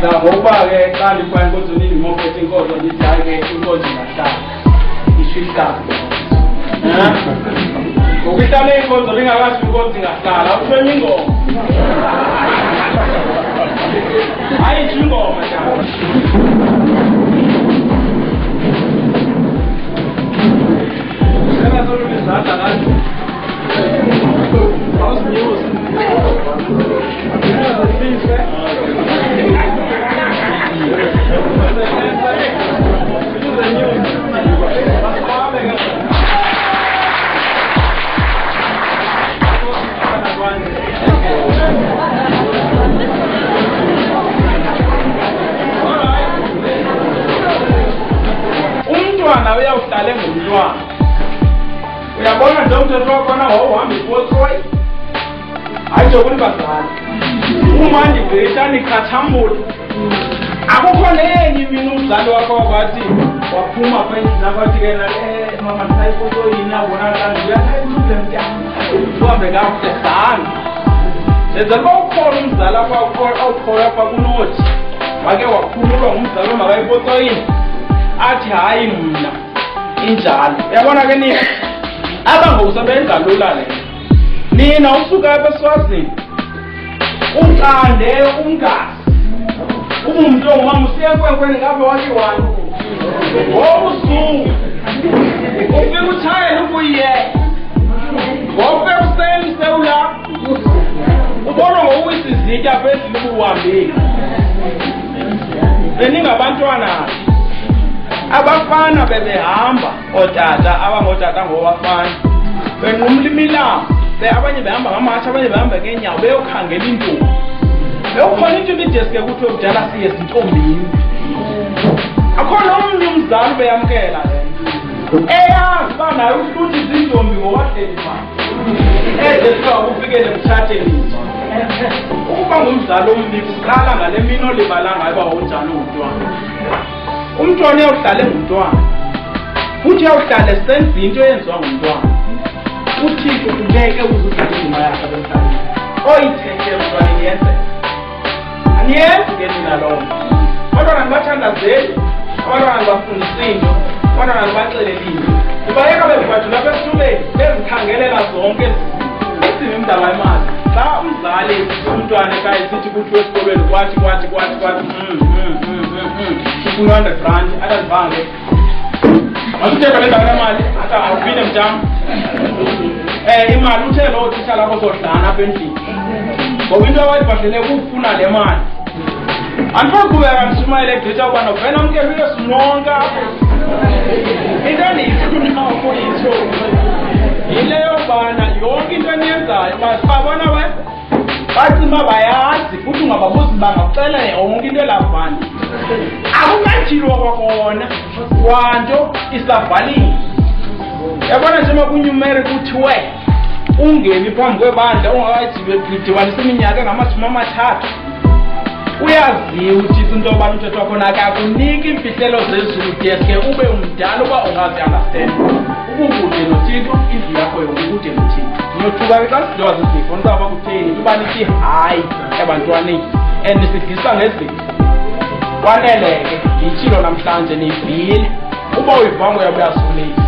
ngoba-ke xa ndifana inkonzo nini ngophethe inkonzo ndithi hayi-ke inkonzo ingahlala isho ihlala ngokuhlala inkonzo bengakasho inkonzo ingahlala uthwenye ingoma hayi isho ingoma njalo sengasolula izandla ngathi house news umntwana uyawuhlala engumntwana uyabona nje umthetho wakhona wawuhamba ifotroyi hayi nje kuni bazali uma ndibhetani khathambula akukho nenye imini umzali wakho wakwathi waphuma phandle nakwathi-ke mama ndisayifotoyini abonakala uyathayiule mntana uhambe kakuhle sana lenzela uba ukhona umzali awukhoyo apha kunothi wake wakhululwa ngumzali omakayifotoyini athi hayi mna injalo uyabona ke nina abangokusebenza lula le nina usuka apha eSwazini uqande umngazi umuntu ongumama usiya kwenkweni ngabe wathi wani ngobusuku ufika uthayela ubuye ngopeseni sewula ubona ngokuwisa izitya apha endlini ubuhambile beningabantwana abafana bebehamba otata abangotata ngobafana benqumla imilambo abanye behamba ngamatsha abanye behamba ngeenyawo beyokhangela intombi beyokhona intombi ideske kuthiwe kudala siye zintombini akhona omnye umzali beyamkela eyazi uba nayo uhluthi zintombi ngowa-35 ezesiwa kufikele mtshateni ukuba ngumzali omniki uqala ngale mini olibalanga eba unjani ungumntwana umntwana uyawuhlala engumntwana futhi uyawuhlala esenza into eyenziwa ngumntwana uthixo ungeke uzudlala indima yakhe emhlabeni oyithethe emntwaneni yenze aniyenzi ke nina lowo abantwana ndibathandazeli abantwana ndibafundisa into abantwana ndibaxelele into ndibayeka bezibajula apha esituleni bezikhangelela zonke ezini umdala wemali xa umzali umntwana ekayisithi kuthiwe esikolweni kwathi u-100 rand akazivange masithetha lendawo yemali athi awuphinde mntana imali uthe lo uthisha lakho zodlana apha endlini ngoba into awayibhadlele kufuna le mali andifaqhubeka ndishumayele egqitha ukuba novena mkeliwe sinonke apho into endiyifuna ukuyitsho yileyo bana yonke into eniyenzayo babona we bacima bayazi futhi ungababuzi bangakuxela yonke into elabana akungajilwa kwakhona kwanto isavaliwe yabona njengoba kunyumeri kuthiwe ungemi phambi kwebandla ungakayidibanisa iminyaka engama-30 uyaziwe uthixo into yobana umthetho wakhona akakuniki imfihlelo zezulu deske ube umdala uba ungazi-understand ukukude nothixo indlu yakho yonke kude nothixo niyothuka ke xa sidowa zizifo nizawuba kutheni uba nithi hayi ebantwaneni and sigisa ngezinto kwaneleke yitshilo namhlanje niyivile uba uyivango yabe yasulile